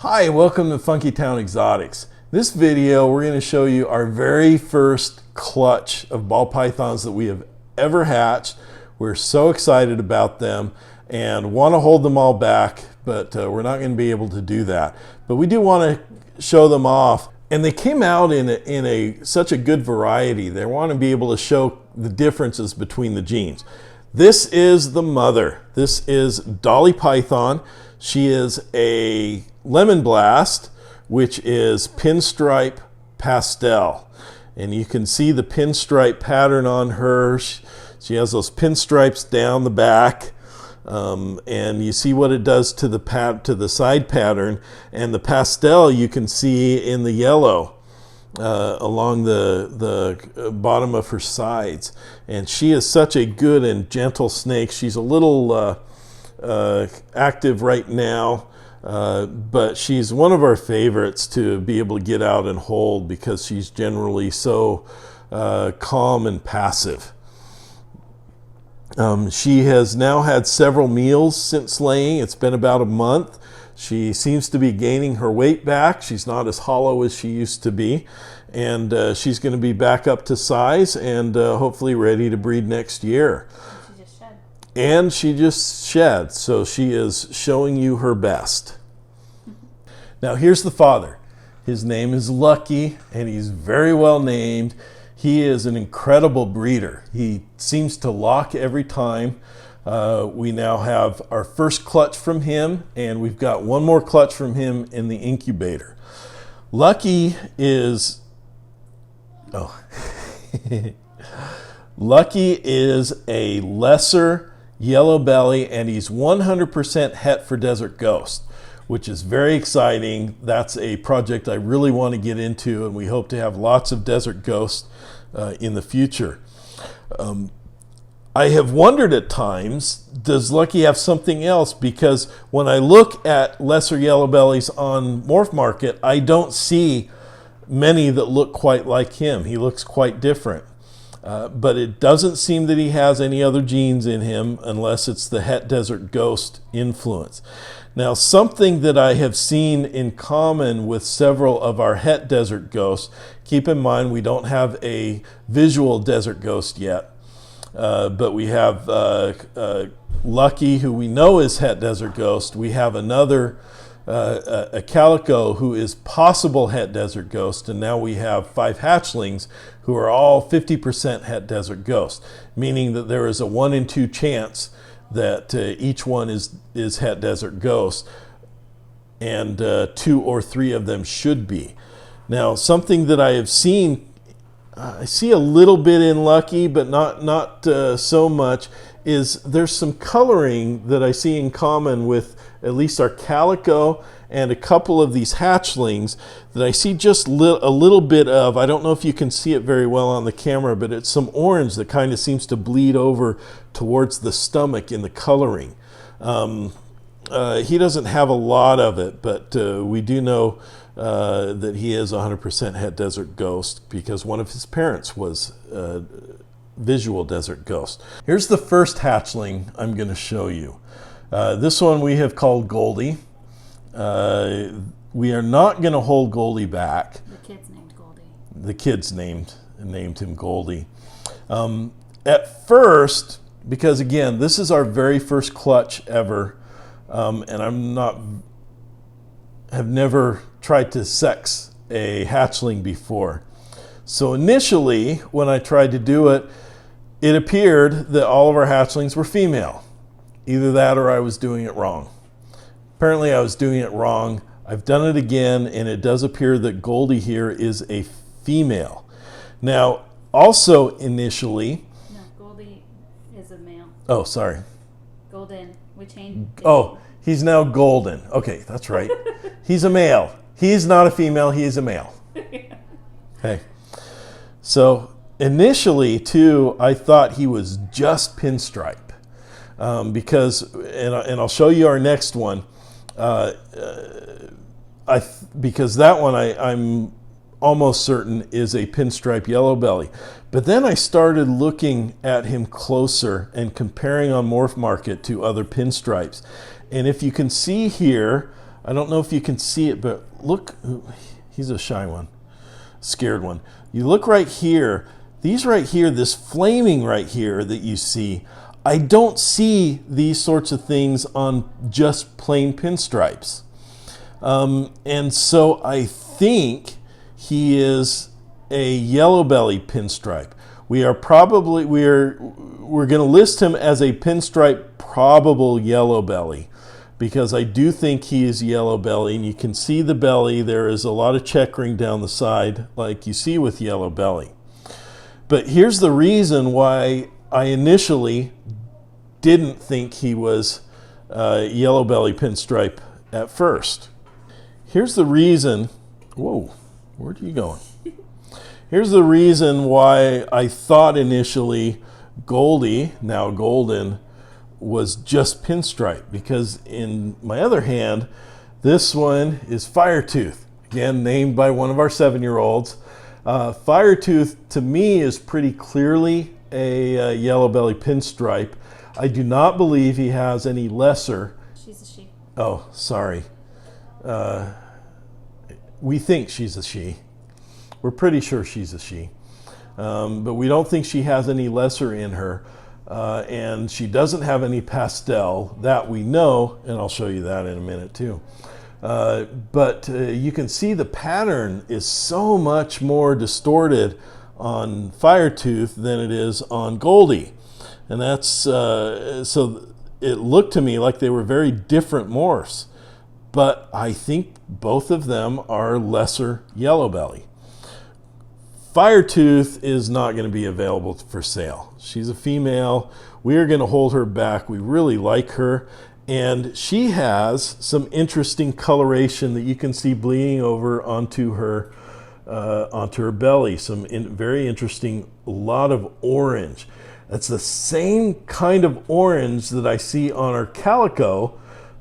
Hi, welcome to Funkytown Exotics. This video we're going to show you our very first clutch of ball pythons that we have ever hatched. We're so excited about them and want to hold them all back, but we're not going to be able to do that. But we do want to show them off, and they came out in such a good variety. They want to be able to show the differences between the genes. This is the mother. This is Dolly Python. She is a Lemon Blast, which is pinstripe pastel. And you can see the pinstripe pattern on her. She has those pinstripes down the back. And you see what it does to the side pattern. And the pastel you can see in the yellow along the bottom of her sides. And she is such a good and gentle snake. She's a little active right now, but she's one of our favorites to be able to get out and hold because she's generally so calm and passive. She has now had several meals since laying. It's been about a month. She seems to be gaining her weight back. She's not as hollow as she used to be, and she's going to be back up to size and hopefully ready to breed next year. And she just shed, so she is showing you her best. Now here's the father. His name is Lucky, and he's very well named. He is an incredible breeder. He seems to lock every time. We now have our first clutch from him, and we've got one more clutch from him in the incubator. Lucky is... Lucky is a lesser yellow belly, and he's 100% het for Desert Ghost, which is very exciting. That's a project I really want to get into, and we hope to have lots of Desert Ghost in the future. I have wondered at times, does Lucky have something else? Because when I look at lesser yellow bellies on Morph Market, I don't see many that look quite like him. He looks quite different. But it doesn't seem that he has any other genes in him unless it's the Het Desert Ghost influence. Now, something that I have seen in common with several of our Het Desert Ghosts, keep in mind we don't have a visual Desert Ghost yet, but we have Lucky, who we know is Het Desert Ghost. We have another a Calico who is possible Het Desert Ghost, and now we have 5 hatchlings who are all 50% Het Desert Ghost, meaning that there is a 1 in 2 chance that each one is Het Desert Ghost, and 2 or 3 of them should be. Now, something that I have seen, I see a little bit in Lucky, but not so much, is there's some coloring that I see in common with at least our Calico and a couple of these hatchlings that I see just a little bit of. I don't know if you can see it very well on the camera, but it's some orange that kind of seems to bleed over towards the stomach in the coloring. He doesn't have a lot of it, but we do know that he is 100% Het Desert Ghost because one of his parents was visual Desert Ghost. Here's the first hatchling I'm going to show you. This one we have called Goldie. We are not going to hold Goldie back. The kid's named Goldie. The kids named him Goldie. At first, because again, this is our very first clutch ever, and have never tried to sex a hatchling before. So initially, when I tried to do it, it appeared that all of our hatchlings were female. Either that or I was doing it wrong. Apparently I was doing it wrong. I've done it again, and it does appear that Goldie here is a female. Now, also initially... No, Goldie is a male. Oh, sorry. Golden. We changed... Oh, he's now golden. Okay, that's right. He's a male. He's not a female, he is a male. Okay. So initially, too, I thought he was just pinstripe. Because, and I'll show you our next one, because that one I'm almost certain is a pinstripe yellow belly. But then I started looking at him closer and comparing on Morph Market to other pinstripes. And if you can see here, I don't know if you can see it, but look, he's a shy one, scared one. You look right here, these right here, this flaming right here that you see, I don't see these sorts of things on just plain pinstripes. And so I think he is a yellow belly pinstripe. We're going to list him as a pinstripe probable yellow belly, because I do think he is yellow belly, and you can see the belly. There is a lot of checkering down the side like you see with yellow belly. But here's the reason why I initially didn't think he was yellow belly pinstripe at first. Here's the reason. Whoa, where are you going? Here's the reason why I thought initially Goldie, now Golden, was just pinstripe, because in my other hand, this one is Firetooth, again named by one of our 7-year-olds. Firetooth to me is pretty clearly a yellow belly pinstripe. I do not believe he has any lesser. She's a she. Oh, sorry. We think she's a she. We're pretty sure she's a she. But we don't think she has any lesser in her. And she doesn't have any pastel, that we know, and I'll show you that in a minute too. But you can see the pattern is so much more distorted on Firetooth than it is on Goldie. And that's, so it looked to me like they were very different morphs. But I think both of them are lesser yellow belly. Firetooth is not going to be available for sale. She's a female. We are going to hold her back. We really like her. And she has some interesting coloration that you can see bleeding over onto her belly. Some very interesting, a lot of orange. That's the same kind of orange that I see on our calico,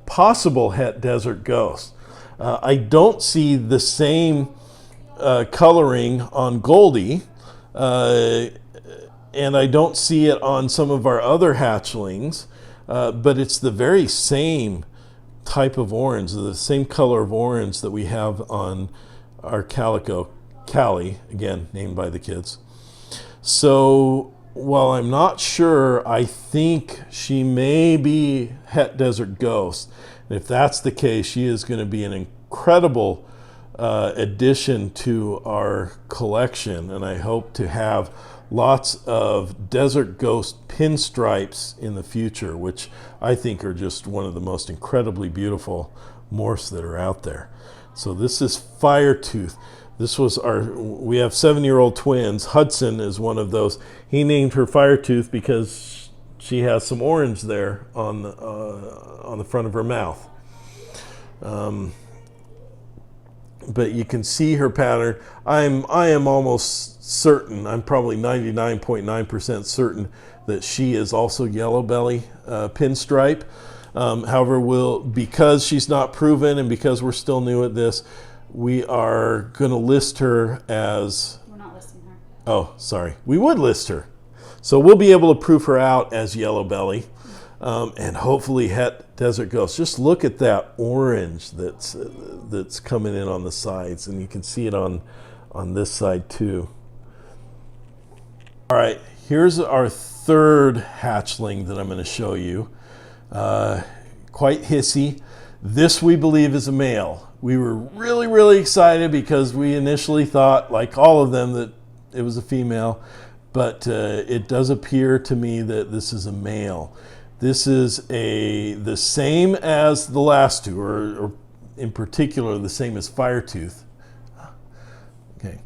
possible Het Desert Ghost. I don't see the same coloring on Goldie, and I don't see it on some of our other hatchlings, but it's the very same type of orange, the same color of orange that we have on our calico, Callie, again named by the kids. So while I'm not sure, I think she may be Het Desert Ghost. And if that's the case, she is going to be an incredible addition to our collection, and I hope to have lots of Desert Ghost pinstripes in the future, which I think are just one of the most incredibly beautiful morphs that are out there. So this is Firetooth. This was we have 7-year-old twins. Hudson is one of those. He named her Firetooth because she has some orange there on the front of her mouth. But you can see her pattern. I am almost certain, I'm probably 99.9% certain that she is also yellow belly pinstripe. However, because she's not proven and because we're still new at this, we are going to list her as... We're not listing her. Oh, sorry. We would list her. So we'll be able to prove her out as yellow belly. And hopefully Het Desert Ghost. Just look at that orange that's coming in on the sides, and you can see it on this side too. All right, here's our third hatchling that I'm going to show you. Quite hissy. This we believe is a male. We were really, really excited because we initially thought, like all of them, that it was a female, but it does appear to me that this is a male. This is the same as the last two, or in particular the same as Firetooth. Okay,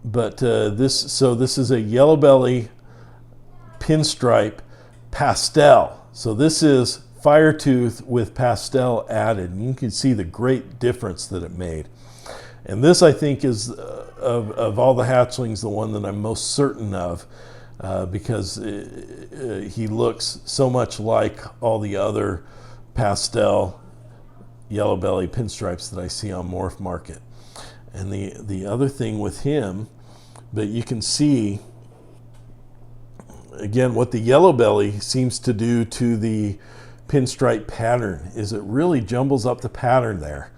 but this is a yellow belly pinstripe pastel. So this is Firetooth with pastel added, and you can see the great difference that it made. And this, I think, is of all the hatchlings the one that I'm most certain of. Because he looks so much like all the other pastel yellow belly pinstripes that I see on Morph Market. And the other thing with him, but you can see again what the yellow belly seems to do to the pinstripe pattern is it really jumbles up the pattern there.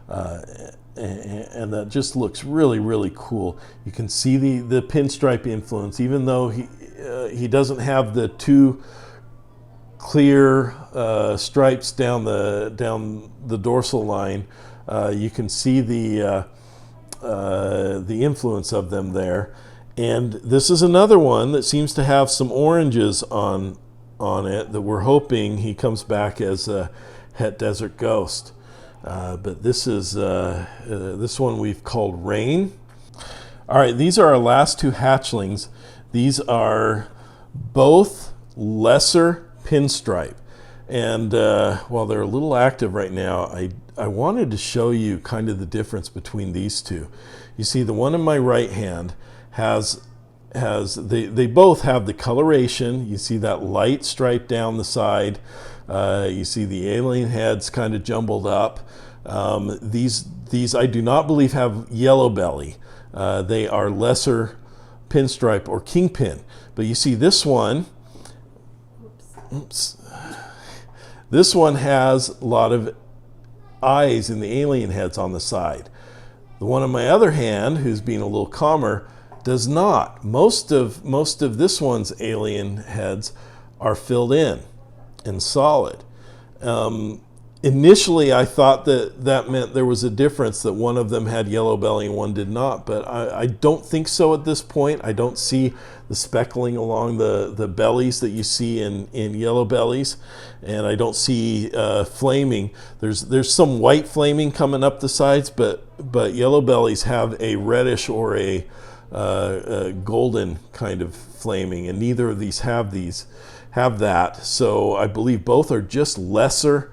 And that just looks really, really cool. You can see the pinstripe influence, even though he doesn't have the two clear stripes down the dorsal line. You can see the influence of them there. And this is another one that seems to have some oranges on it that we're hoping he comes back as a het desert ghost. But this is this one we've called Rain. All right, these are our last two hatchlings. These are both lesser pinstripe, and while they're a little active right now, I wanted to show you kind of the difference between these two. You see, the one in my right hand they both have the coloration. You see that light stripe down the side. You see the alien heads kind of jumbled up. These I do not believe have yellow belly. They are lesser pinstripe or kingpin. But you see this one. Oops. This one has a lot of eyes in the alien heads on the side. The one on my other hand, who's being a little calmer, does not. Most of this one's alien heads are filled in and solid. Initially, I thought that meant there was a difference, that one of them had yellow belly and one did not, but I don't think so at this point. I don't see the speckling along the bellies that you see in yellow bellies, and I don't see flaming. There's some white flaming coming up the sides, but yellow bellies have a reddish or a golden kind of flaming, and neither of these have that. So I believe both are just lesser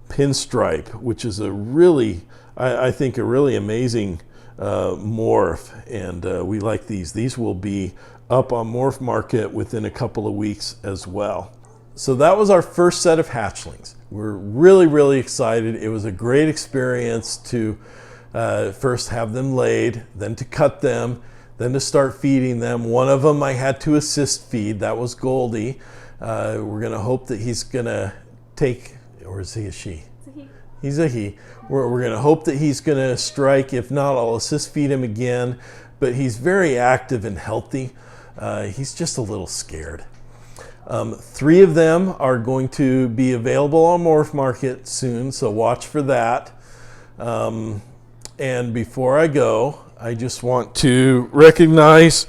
pinstripe, which is a really, I think, a really amazing morph, and we like these. These will be up on Morph Market within a couple of weeks as well. So that was our first set of hatchlings. We're really, really excited. It was a great experience to first have them laid, then to cut them, then to start feeding them. One of them I had to assist feed. That was Goldie. We're going to hope that he's going to take, or is he a she? It's a he. He's a he. We're going to hope that he's going to strike. If not, I'll assist feed him again. But he's very active and healthy. He's just a little scared. 3 of them are going to be available on Morph Market soon, so watch for that. And before I go, I just want to recognize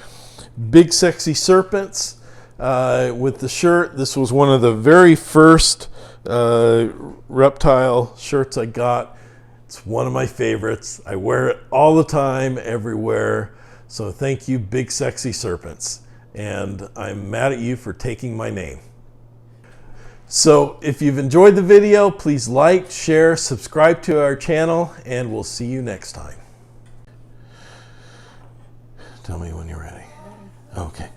Big Sexy Serpents with the shirt. This was one of the very first reptile shirts I got. It's one of my favorites. I wear it all the time, everywhere. So thank you, Big Sexy Serpents. And I'm mad at you for taking my name. So if you've enjoyed the video, please like, share, subscribe to our channel, and we'll see you next time. Tell me when you're ready. Okay.